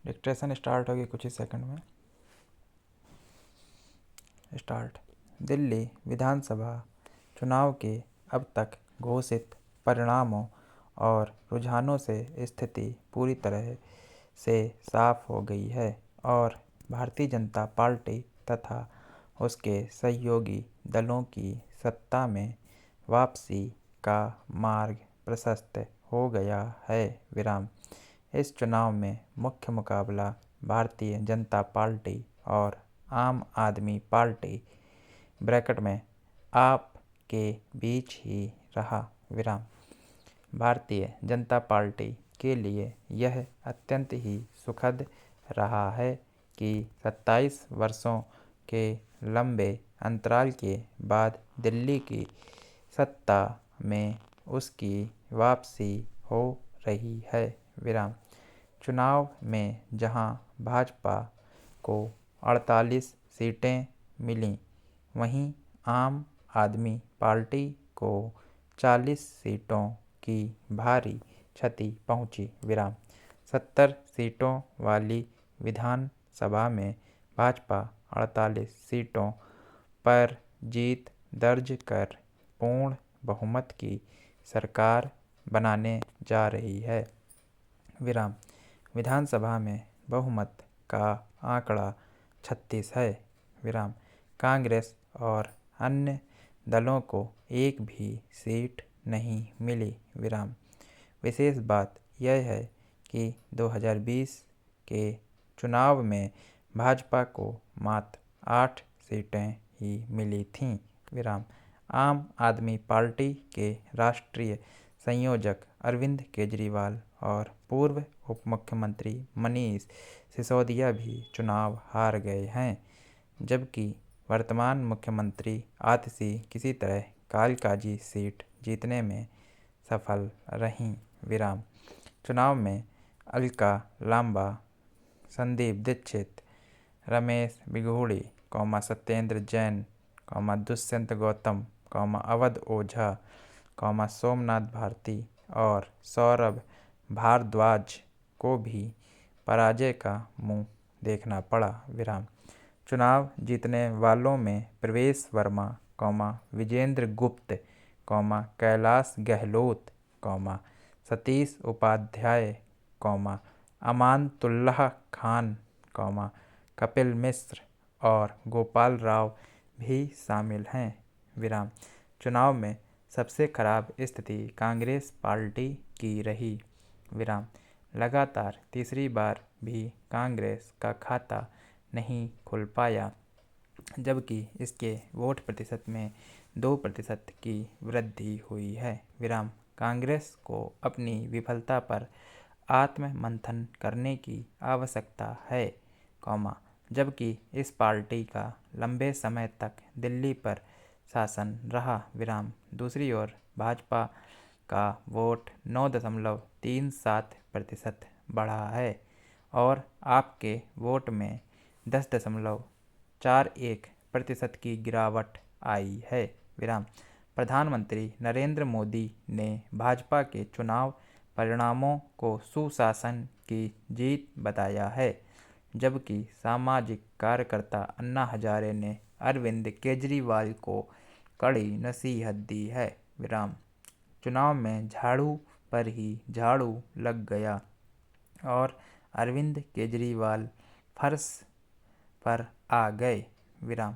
Dictation start होगी कुछ ही second में। स्टार्ट। दिल्ली विधानसभा चुनाव के अब तक घोषित परिणामों और रुझानों से स्थिति पूरी तरह से साफ हो गई है और भारतीय जनता पार्टी तथा उसके सहयोगी दलों की सत्ता में वापसी का मार्ग प्रशस्त हो गया है। विराम। इस चुनाव में मुख्य मुकाबला भारतीय जनता पार्टी और आम आदमी पार्टी ब्रैकेट में आप के बीच ही रहा। विराम। भारतीय जनता पार्टी के लिए यह अत्यंत ही सुखद रहा है कि 27 वर्षों के लंबे अंतराल के बाद दिल्ली की सत्ता में उसकी वापसी हो रही है। विराम। चुनाव में जहां भाजपा को 48 सीटें मिलीं, वहीं आम आदमी पार्टी को 40 सीटों की भारी क्षति पहुंची। विराम। 70 सीटों वाली विधानसभा में भाजपा 48 सीटों पर जीत दर्ज कर पूर्ण बहुमत की सरकार बनाने जा रही है। विराम। विधानसभा में बहुमत का आंकड़ा 36 है। विराम। कांग्रेस और अन्य दलों को एक भी सीट नहीं मिली। विराम। विशेष बात यह है कि 2020 के चुनाव में भाजपा को मात्र 8 सीटें ही मिली थीं। विराम। आम आदमी पार्टी के राष्ट्रीय संयोजक अरविंद केजरीवाल और पूर्व उप मुख्यमंत्री मनीष सिसोदिया भी चुनाव हार गए हैं, जबकि वर्तमान मुख्यमंत्री आतिशी किसी तरह कालकाजी सीट जीतने में सफल रहीं। विराम। चुनाव में अलका लांबा, संदीप दीक्षित, रमेश बिघूड़ी, सत्येंद्र जैन, दुष्यंत गौतम, अवध ओझा, सोमनाथ भारती और सौरभ भारद्वाज को भी पराजय का मुंह देखना पड़ा। विराम। चुनाव जीतने वालों में प्रवेश वर्मा, विजेंद्र गुप्त, कैलाश गहलोत, सतीश उपाध्याय, अमानतुल्लाह खान, कपिल मिश्र और गोपाल राव भी शामिल हैं। विराम। चुनाव में सबसे खराब स्थिति कांग्रेस पार्टी की रही। विराम। लगातार तीसरी बार भी कांग्रेस का खाता नहीं खुल पाया, जबकि इसके वोट प्रतिशत में 2% की वृद्धि हुई है। विराम। कांग्रेस को अपनी विफलता पर आत्ममंथन करने की आवश्यकता है, जबकि इस पार्टी का लंबे समय तक दिल्ली पर शासन रहा। विराम। दूसरी ओर भाजपा का वोट 9.37% बढ़ा है और आपके वोट में 10.41% की गिरावट आई है। विराम। प्रधानमंत्री नरेंद्र मोदी ने भाजपा के चुनाव परिणामों को सुशासन की जीत बताया है, जबकि सामाजिक कार्यकर्ता अन्ना हजारे ने अरविंद केजरीवाल को कड़ी नसीहत दी है। विराम। चुनाव में झाड़ू पर ही झाड़ू लग गया और अरविंद केजरीवाल फर्श पर आ गए। विराम।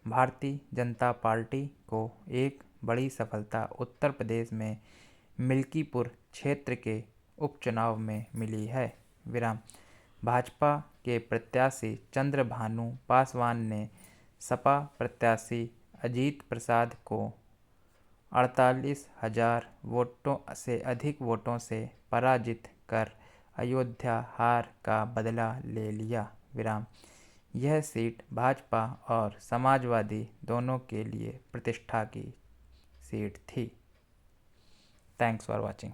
भारतीय जनता पार्टी को एक बड़ी सफलता उत्तर प्रदेश में मिल्कीपुर क्षेत्र के उपचुनाव में मिली है। विराम। भाजपा के प्रत्याशी चंद्रभानु पासवान ने सपा प्रत्याशी अजीत प्रसाद को 48,000 वोटों से अधिक वोटों से पराजित कर अयोध्या हार का बदला ले लिया। विराम। यह सीट भाजपा और समाजवादी दोनों के लिए प्रतिष्ठा की सीट थी। Thanks for watching.